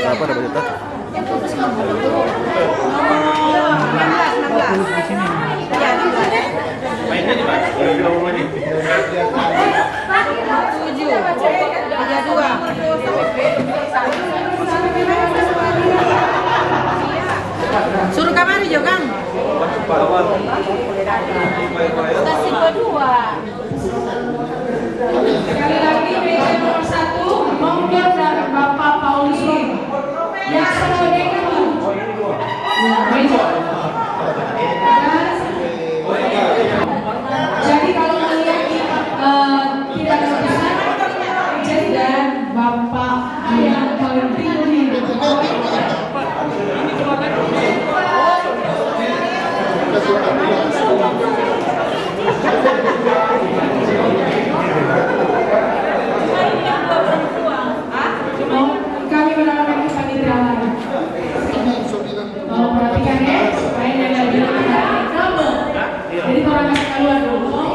Apa ada berita? Mainnya di mana? Suruh kamari jo Kang. Kasih kedua. Sekali lagi meja nomor 1 monggo dari Bapak Paulus yang sebenarnya jadi kalau melihat tidak ada pesan jadi dan Bapak yang paling tinggi kami menawarkan kepanitiaan lain. Perhatikan ya, supaya yang bilang nama. Jadi orang kasih keluar dulu.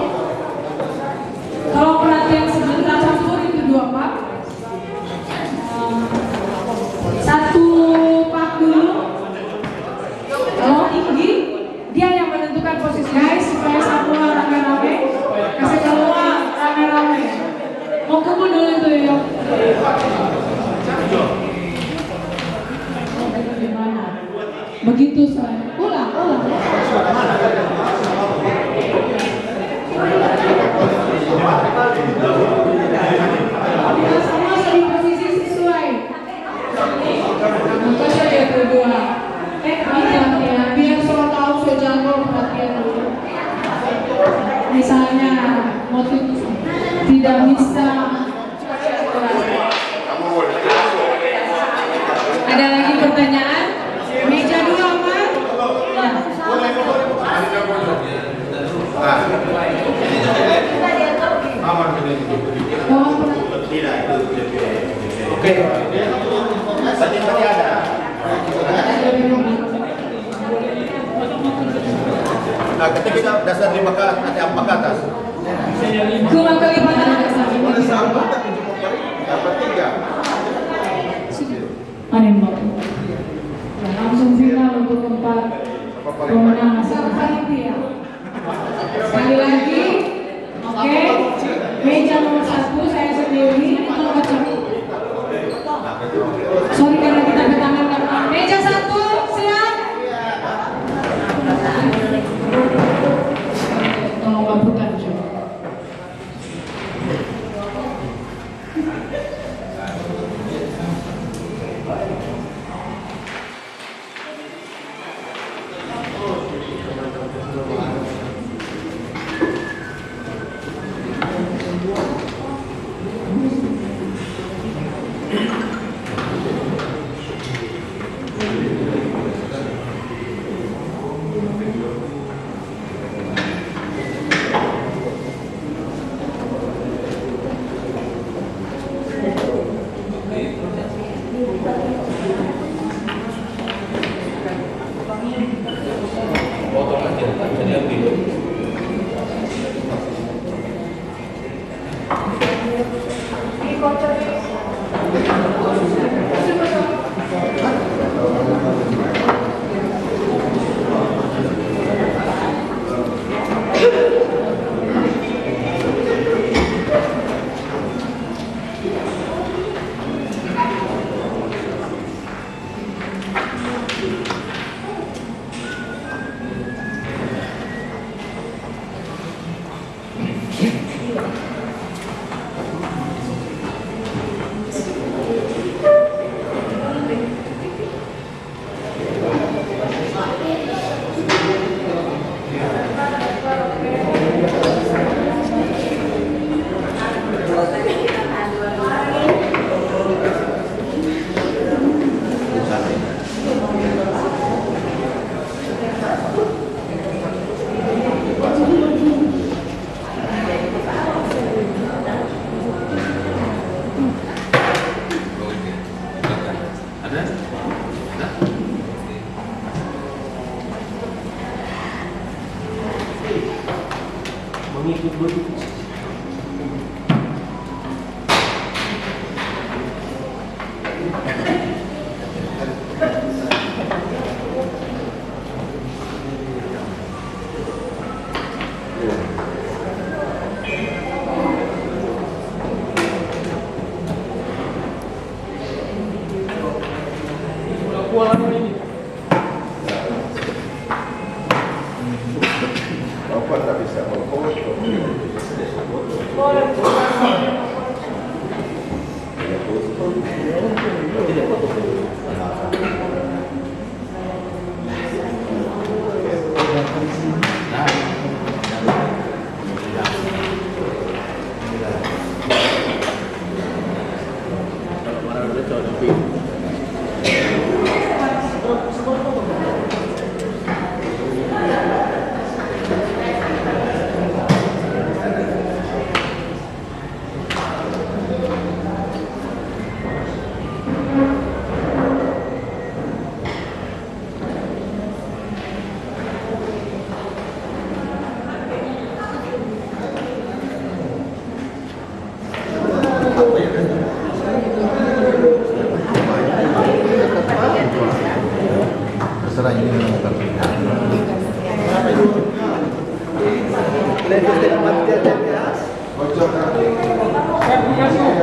Kalau perhatian sebentar campur itu 2 pak. 1 pak dulu. Kalau tinggi, dia yang menentukan posisi guys supaya semua rame-rame. Kasih keluar rame-rame. Mau kumpul dulu itu ya. Begitu saya ulang. Semua di posisi sesuai. Maka saya kedua. Ya, biar soal tahu saya jago perhatian dulu. Misalnya motif tidak bisa. Ada lagi pertanyaan? Meja dulu Pak. Oke. Tadi ada. Nah, ketika kita dasar 5 ke atas, ada 4 ke atas. 2 kali pada dasar. Boleh sama tapi cuma dapat 3. Aneh banget. Langsung final untuk tempat pemenang sang panitia. Sekali lagi, oke. Meja nomor 1 saya sendiri. Sorry karena kita bertangan. Meja 1 siap. Tolong kabulkan coba. Apa tak bisa berfoto? Terserah ini menemukan. Terima kasih.